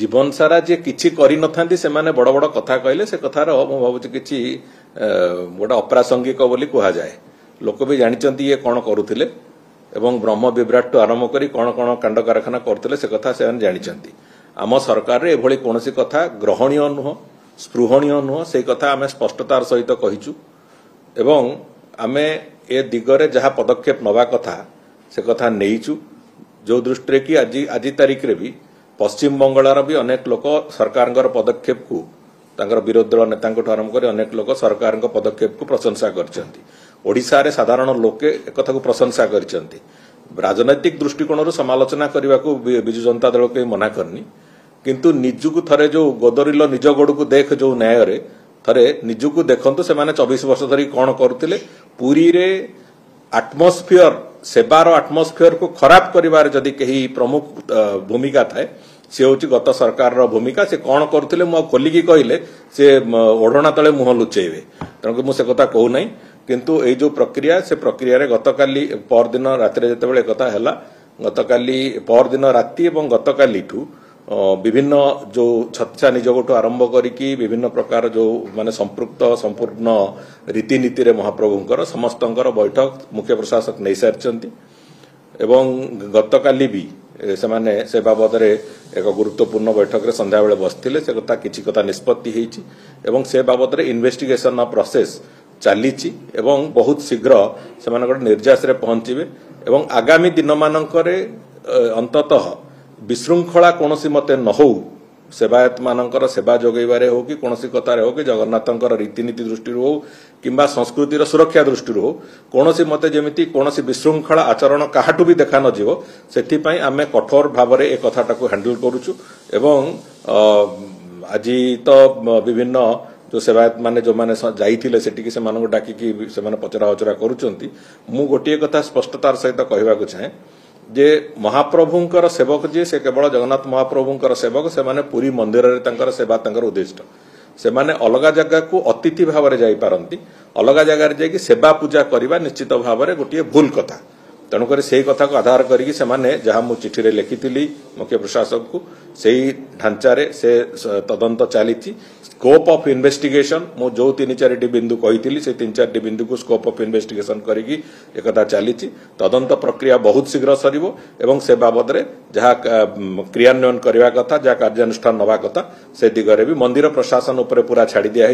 जीवन सारा जे किछि करि नथांती से माने बड़ बड़ कथा कहले से कथार मु भाबुछि किछि गोटे अप्रासंगिक बोली कहा जाए। लोक भी जानिचंती ये कौन करुथिले एवं ब्रह्म विभ्राट आरंभ करी कौन कौन कांड कारखाना करथिले से कथा से जानिचंती। आम सरकार रे एभली कोनोसी कथा ग्रहणीय नुह स्पृहणीय नुह से कथा आमे स्पष्टतार सहित कहिचु एवं आमे ए दिगरे जहा पदक्षेप नवा कथा से कथा नेइचु। जो दृष्टि कि आज तारीख रे भी पश्चिम बंगाल भी अनेक लोक सरकार पदक्षेप को तांकर विरोधी दल नेता आरंभ कर अनेक लोक सरकार पदक्षेप को प्रशंसा करछंती। ओडिशा रे साधारण लोके एक कथा को प्रशंसा करछंती। राजनैतिक दृष्टिकोण समालोचना करने को बिजु जनता दल के मना करनी, किंतु निजुक थरे जो गोदरिल निज गोड़ को देख जो न्याय रे थरे निजुक देखंतु से माने 24 वर्ष धरी कौन करथिले। पुरी रे आटमोस्फियर सेवार आटमोस्फियर को खराब करिवार जदि कही प्रमुख भूमिका थाए से हूँ गत सरकार भूमिका। से कौन करथिले मु खोलिकी कहले से ओढ़ना तले मुह लुचेबे, तेणुक मुझे कथा कहू ना। किंतु ए जो प्रक्रिया से प्रक्रिया रे गतकाली परदिन राति जितेबाला कथा है गतकाली परदिन राति और गतकाली विभिन्न जो छत्छा निजोगठू आरंभ करी विभिन्न प्रकार जो माने संपृक्त संपूर्ण रीतिनीति रे महाप्रभुंकर समस्तंकर बैठक मुख्य प्रशासक नहीं सारी एवं गतकाली भी से बाबद एक गुरुत्वपूर्ण बैठक रे संध्या बेले बसथिले। से कथा किछि कथा निष्पत्ति हेछि एवं से बाबद रे इन्वेस्टिगेशन प्रोसेस चलीछि एवं बहुत शीघ्र से निर्यास रे पहुंचीबे एवं आगामी दिन मानकरे अंततः विशृंखला कोनोसी मते न हो सेवायत मानकर सेवा जोगैबारे हो कि कोनोसी कथार हो कि जगन्नाथंकर रीतिनीति दृष्टि हो किंबा संस्कृतिर सुरक्षा दृष्टि हो कोनोसी मते जेमिति कोनोसी विशृंखला आचरण काहाटू भी देखा न जीवो सेथि पई आमे कठोर भाव ए कथाटाको हैंडल करूछु। एवं आज तो विभिन्न जो सेवायत माने जो माने जाइथिले सेटिकी से मानको डाकिकी से माने पचरा उचरा करूचंती। मु गोटिए कथा स्पष्टतार सहित कहबाक चाहे जे महाप्रभुंकर सेवक जी से केवल जगन्नाथ महाप्रभुंकर सेवक से माने पूरी मंदिर रे तंकर सेवा तंकर उद्दिष्ट से माने अलग जगह को अतिथि भाव रे जाई पारंती। अलग जगह रे जाई सेवा पूजा करबा निश्चित भाव रे गोटिए भूल कथा। तेणुक से कथा को आधार करी जहाँ मु चिठी रे लिखिथिली मुख्य प्रशासक को सही ढांचा रे से तदंत चली। स्कोप ऑफ इन्वेस्टिगेशन मु जो 3-4 बिंदु कही से 3-4 बिंदु को स्कोप ऑफ इन्वेस्टिगेशन करी एक चली। तदंत प्रक्रिया बहुत शीघ्र सरिबो एवं से बाबद रे जहाँ क्रियान्वयन करने कथा जहाँ कार्यानुष्ठान नवा कथा से दिगरे भी मंदिर प्रशासन उपर पूरा छाड़ी दिया।